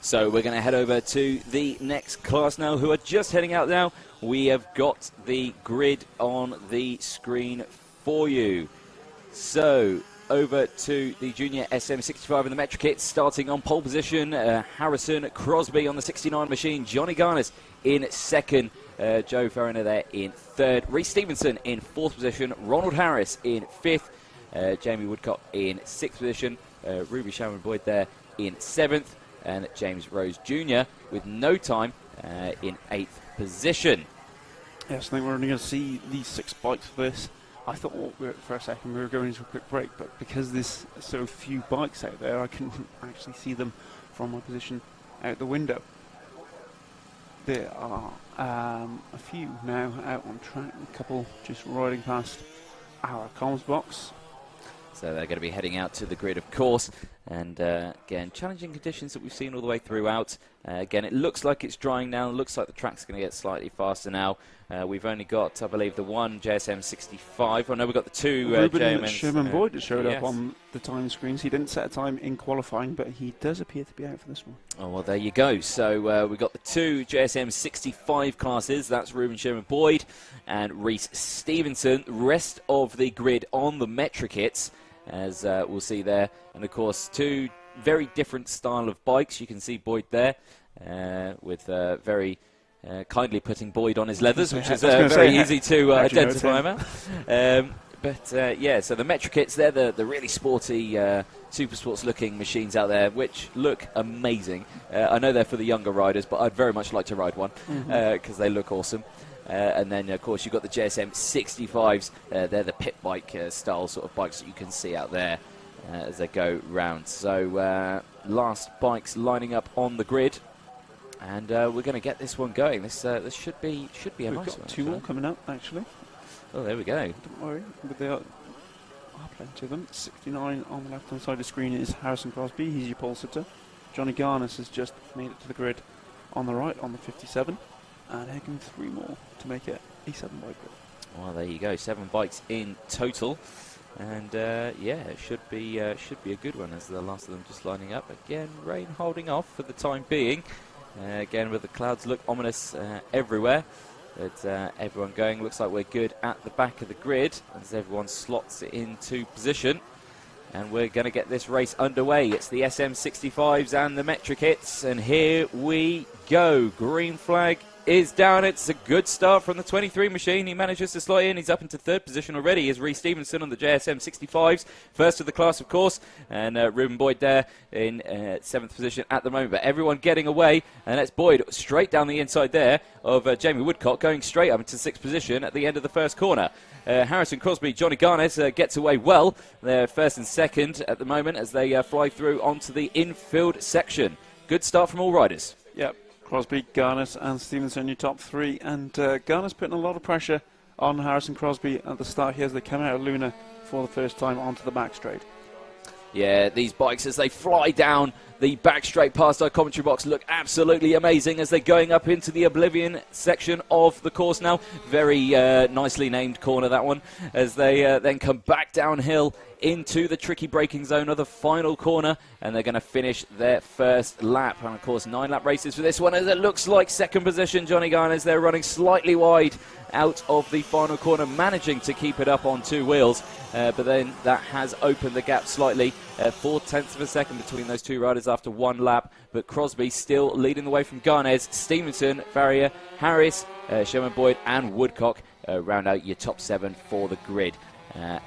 So we're going to head over to the next class now, who are just heading out now. We have got the grid on the screen for you. So over to the junior SM65 in the metric kit, starting on pole position, Harrison Crosby on the 69 machine, Johnny Garnes in second, Joe Fariner there in third, Reece Stevenson in fourth position, Ronald Harris in fifth, Jamie Woodcock in sixth position, Ruby Sharon Boyd there in seventh, and James Rose Jr. with no time in eighth position. Yes, I think we're only going to see these 6 bikes for this. I thought for a second we were going into a quick break, but because there's so few bikes out there, I couldn't actually see them from my position out the window. There are a few now out on track, a couple just riding past our comms box. So they're going to be heading out to the grid, of course, and again, challenging conditions that we've seen all the way throughout. Again, it looks like it's drying now. It looks like the track's going to get slightly faster now. We've only got, I believe, the one JSM 65. Oh no, we've got the two Sherman Boyd that showed up on the time screens. He didn't set a time in qualifying, but he does appear to be out for this one. Oh, well, there you go. So we've got the two JSM 65 classes. That's Ruben Sherman Boyd and Reece Stevenson. The rest of the grid on the metric kits, as we'll see there. And, of course, two very different style of bikes. You can see Boyd there with very kindly putting Boyd on his leathers, which is very easy to identify him. Yeah, so the metric kits, they're the really sporty, super sports looking machines out there, which look amazing. I know they're for the younger riders, but I'd very much like to ride one because they look awesome. And then, of course, you've got the JSM 65s. They're the pit bike style sort of bikes that you can see out there as they go round. So last bikes lining up on the grid, and we're going to get this one going. This should be a nice one. We've got 2 more coming up, actually. Oh, there we go. Don't worry, but there are plenty of them. 69 on the left-hand side of the screen is Harrison Crosby. He's your pole sitter. Johnny Garnes has just made it to the grid on the right on the 57. And again, 3 more to make it a 7-bike grid. Well, there you go, 7 bikes in total, and yeah, it should be a good one as the last of them just lining up. Again, rain holding off for the time being. Again, with the clouds look ominous everywhere, but everyone going. Looks like we're good at the back of the grid as everyone slots it into position. And we're going to get this race underway. It's the SM65s and the metric kits, and here we go. Green flag is down. It's a good start from the 23 machine. He manages to slot in. He's up into 3rd position already. Is Reece Stevenson on the JSM 65s. First of the class, of course. And Ruben Boyd there in 7th position at the moment. But everyone getting away. And that's Boyd straight down the inside there of Jamie Woodcock, going straight up into 6th position at the end of the first corner. Harrison Crosby, Johnny Garnes gets away well. They're 1st and 2nd at the moment as they fly through onto the infield section. Good start from all riders. Yep. Crosby, Garnes and Stevenson, your top 3. And Garnes putting a lot of pressure on Harrison Crosby at the start here as they come out of Luna for the first time onto the back straight. Yeah, these bikes as they fly down the back straight past our commentary box look absolutely amazing as they're going up into the Oblivion section of the course now. Very nicely named corner, that one, as they then come back downhill into the tricky braking zone of the final corner, and they're going to finish their first lap. And of course, 9-lap races for this one, as it looks like 2nd position Johnny Garnes. They're running slightly wide out of the final corner, managing to keep it up on 2 wheels, but then that has opened the gap slightly. 4/10 of a second between those 2 riders after 1 lap, but Crosby still leading the way from Garnes. Stevenson, Farrier, Harris, Sherman Boyd and Woodcock round out your top 7 for the grid.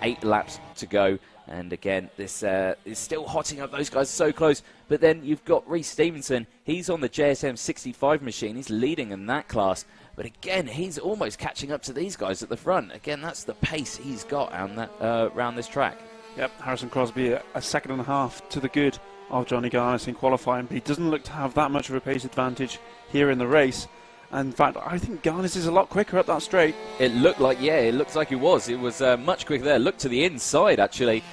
8 laps to go, and again, this is still hotting up. Those guys are so close, but then you've got Reece Stevenson. He's on the JSM 65 machine. He's leading in that class, but again, he's almost catching up to these guys at the front. Again, that's the pace he's got around this track. Yep, Harrison Crosby a 2.5 to the good of Johnny Garnes in qualifying, but he doesn't look to have that much of a pace advantage here in the race. And in fact, I think Garnes is a lot quicker up that straight. It looked like, yeah, it looked like it was. It was much quicker there. Looked to the inside, actually,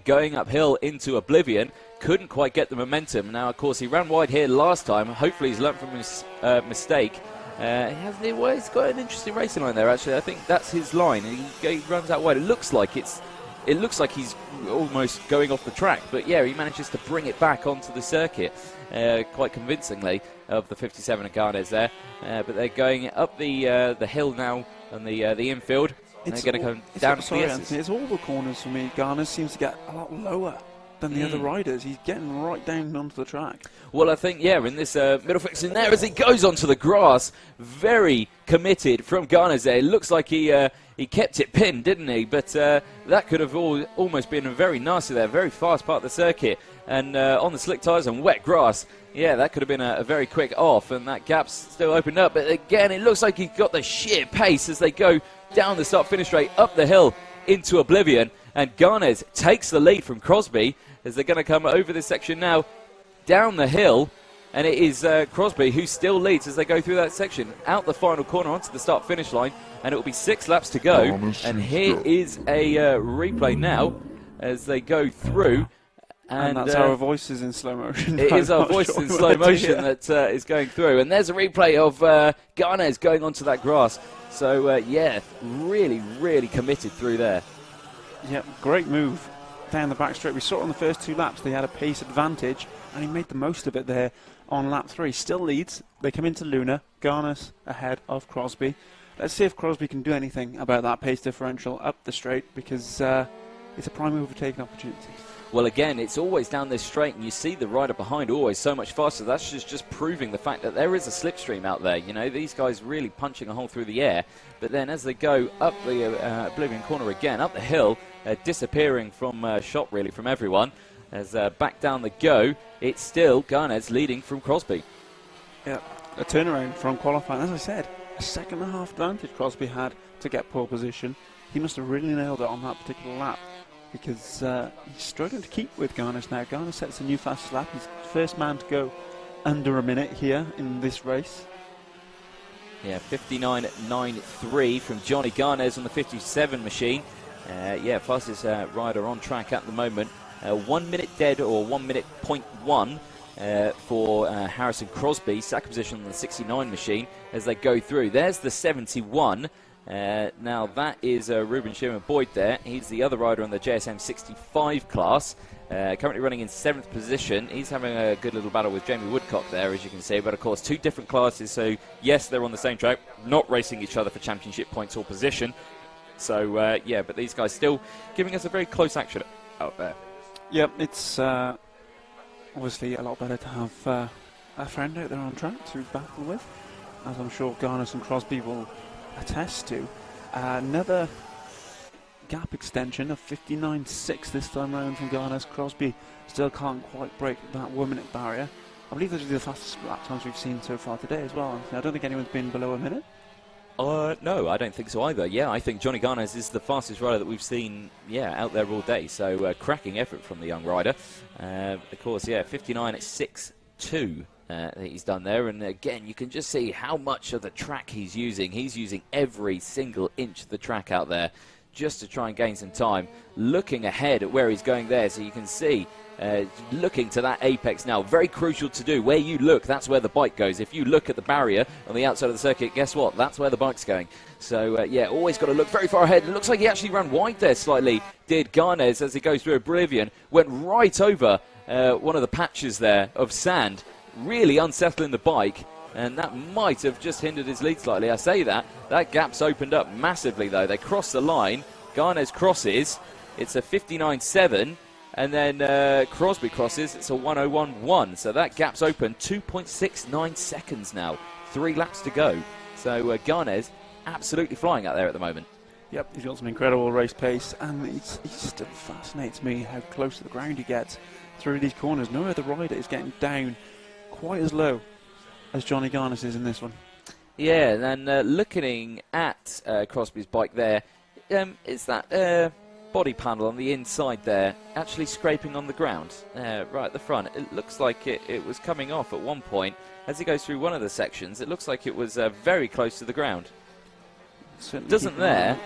going uphill into Oblivion. Couldn't quite get the momentum. Now, of course, he ran wide here last time. Hopefully he's learnt from his mistake. He's got an interesting racing line there, actually. I think that's his line. He runs out wide. It looks like it's it looks like he's almost going off the track. But yeah, he manages to bring it back onto the circuit quite convincingly of the 57 of Garnes there. But they're going up the hill now on the infield. And they're going to come down to the S's. Anthony, it's all the corners for me. Garnes seems to get a lot lower than the other riders. He's getting right down onto the track. Well, I think, yeah, in this middle fixing there, as he goes onto the grass, very committed from Garnes there. It looks like he kept it pinned, didn't he? But that could have almost been very nasty there, very fast part of the circuit. And on the slick tyres and wet grass, yeah, that could have been a very quick off, and that gap's still opened up. But again, it looks like he's got the sheer pace as they go down the start-finish straight, up the hill into oblivion. And Garnes takes the lead from Crosby as they're going to come over this section now, down the hill. And it is Crosby who still leads as they go through that section, out the final corner onto the start-finish line. And it will be 6 laps to go. And here is a replay now as they go through. And that's our voices in slow motion. It is our voices in slow motion that is going through. And there's a replay of Garnes going onto that grass. So, yeah, really, really committed through there. Yep, great move down the back straight. We saw it on the first 2 laps. They had a pace advantage, and he made the most of it there on lap 3. Still leads. They come into Luna. Garnes ahead of Crosby. Let's see if Crosby can do anything about that pace differential up the straight, because it's a prime overtaking opportunity. Well, again, it's always down this straight, and you see the rider behind always so much faster. That's just proving the fact that there is a slipstream out there. You know, these guys really punching a hole through the air. But then as they go up the Oblivion corner again, up the hill, disappearing from shot, really, from everyone. As back down the go, it's still Garnes leading from Crosby. Yeah, a turnaround from qualifying. As I said, a second and a half advantage Crosby had to get pole position. He must have really nailed it on that particular lap, because he's struggling to keep with Garnes now. Garnes sets a new fastest lap. He's the first man to go under a minute here in this race. Yeah, 59.93 from Johnny Garnes on the 57 machine. Yeah, fastest rider on track at the moment. 1 minute dead, or 1 minute 0.1 for Harrison Crosby. Second position on the 69 machine as they go through. There's the 71. Now that is Ruben Sherman Boyd there. He's the other rider on the JSM 65 class. Currently running in 7th position. He's having a good little battle with Jamie Woodcock there, as you can see. But of course, 2 different classes. So yes, they're on the same track, not racing each other for championship points or position. So yeah, but these guys still giving us a very close action out there. Yep, it's obviously a lot better to have a friend out there on track to battle with, as I'm sure Garnes and Crosby will attest to. Another gap extension of 59.6 this time round from Garnes. Crosby still can't quite break that 1 minute barrier. I believe those are the fastest lap times we've seen so far today as well. I don't think anyone's been below a minute. No, I don't think so either. Yeah, I think Johnny Garnes is the fastest rider that we've seen, out there all day. So cracking effort from the young rider. Of course, 59 at 6.2 that he's done there. And again, you can just see how much of the track he's using. He's using every single inch of the track out there just to try and gain some time. Looking ahead at where he's going there, so you can see looking to that apex now. Very crucial to do. Where you look, that's where the bike goes. If you look at the barrier on the outside of the circuit, guess what? That's where the bike's going. So, always got to look very far ahead. It looks like he actually ran wide there slightly, did Garnes, as he goes through Oblivion. Went right over one of the patches there of sand, really unsettling the bike. And that might have just hindered his lead slightly. I say that gap's opened up massively, though. They cross the line. Garnes crosses. It's a 59.7. And then Crosby crosses. It's a 101.1. So that gap's open. 2.69 seconds now. 3 laps to go. So Garnes absolutely flying out there at the moment. Yep, he's got some incredible race pace. And it still fascinates me how close to the ground he gets through these corners. No other rider is getting down quite as low as Johnny Garnes is in this one. Yeah, and looking at Crosby's bike there, is that body panel on the inside there actually scraping on the ground right at the front? It looks like it was coming off at one point. As he goes through one of the sections, it looks like it was very close to the ground. Certainly Doesn't there?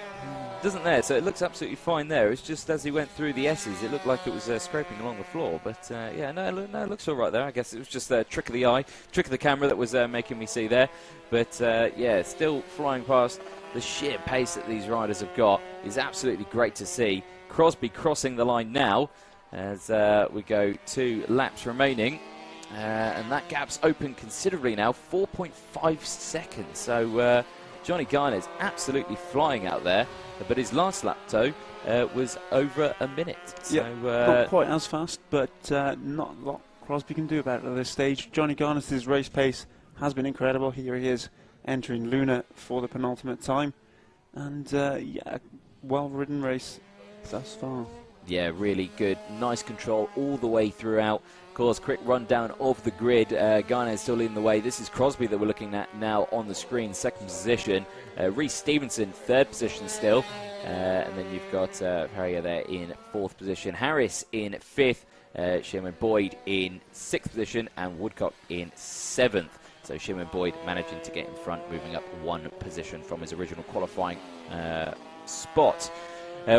doesn't there, so it looks absolutely fine there. It's just as he went through the S's, it looked like it was scraping along the floor. But yeah, no, it looks all right there. I guess it was just a trick of the eye, trick of the camera that was making me see there. But yeah, still flying past. The sheer pace that these riders have got is absolutely great to see. Crosby crossing the line now as we go 2 laps remaining. And that gap's open considerably now, 4.5 seconds. So Johnny Garner's absolutely flying out there, but his last lap, though, was over a minute. So, yeah, not quite as fast, but not a lot Crosby can do about it at this stage. Johnny Garner's race pace has been incredible. Here he is entering Luna for the penultimate time. And yeah, well-ridden race thus far. Yeah, really good. Nice control all the way throughout. Of course, quick rundown of the grid. Garner is still leading the way. This is Crosby that we're looking at now on the screen, 2nd position. Reece Stevenson, 3rd position still. And then you've got Harrier there in 4th position. Harris in 5th. Sherman Boyd in 6th position. And Woodcock in 7th. So Sherman Boyd managing to get in front, moving up 1 position from his original qualifying spot.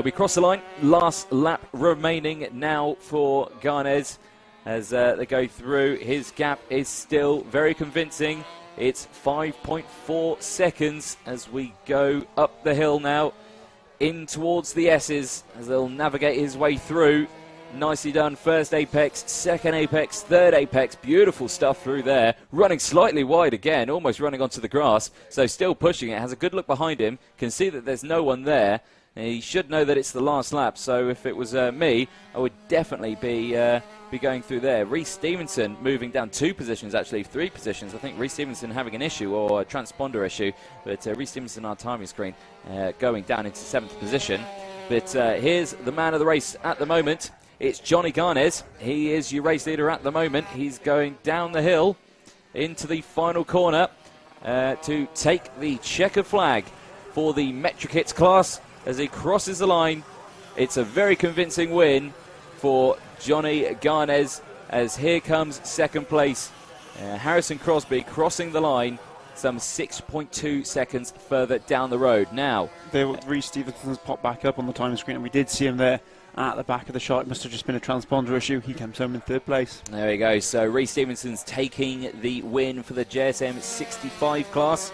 We cross the line. Last lap remaining now for Garnes. As they go through, his gap is still very convincing. It's 5.4 seconds as we go up the hill now in towards the S's as they'll navigate his way through. Nicely done. 1st apex, 2nd apex, 3rd apex. Beautiful stuff through there. Running slightly wide again, almost running onto the grass. So still pushing it. Has a good look behind him. Can see that there's no one there. He should know that it's the last lap. So if it was me, I would definitely be going through there. Reece Stevenson moving down 2 positions, actually 3 positions. I think Reece Stevenson having an issue or a transponder issue. But Reece Stevenson on our timing screen going down into 7th position. But here's the man of the race at the moment. It's Johnny Garnes. He is your race leader at the moment. He's going down the hill into the final corner to take the checkered flag for the Metric Hits class as he crosses the line. It's a very convincing win for Johnny Garnes as here comes 2nd place. Harrison Crosby crossing the line some 6.2 seconds further down the road. Now, Reece Stevenson's popped back up on the timing screen and we did see him there at the back of the shot. It must have just been a transponder issue. He comes home in 3rd place. There we go. So Reece Stevenson's taking the win for the JSM 65 class.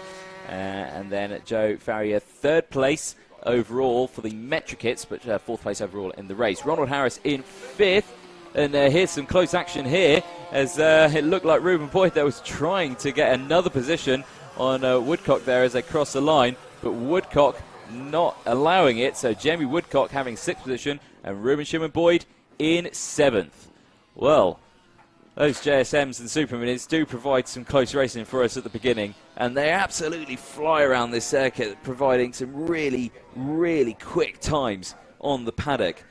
And then Joe Farrier 3rd place overall for the Metric Hits, but 4th place overall in the race. Ronald Harris in 5th. And here's some close action here as it looked like Ruben Boyd there was trying to get another position on Woodcock there as they cross the line. But Woodcock not allowing it. So Jamie Woodcock having 6th position and Ruben Sherman Boyd in 7th. Well, those JSMs and Superminis do provide some close racing for us at the beginning, and they absolutely fly around this circuit, providing some really, really quick times on the paddock.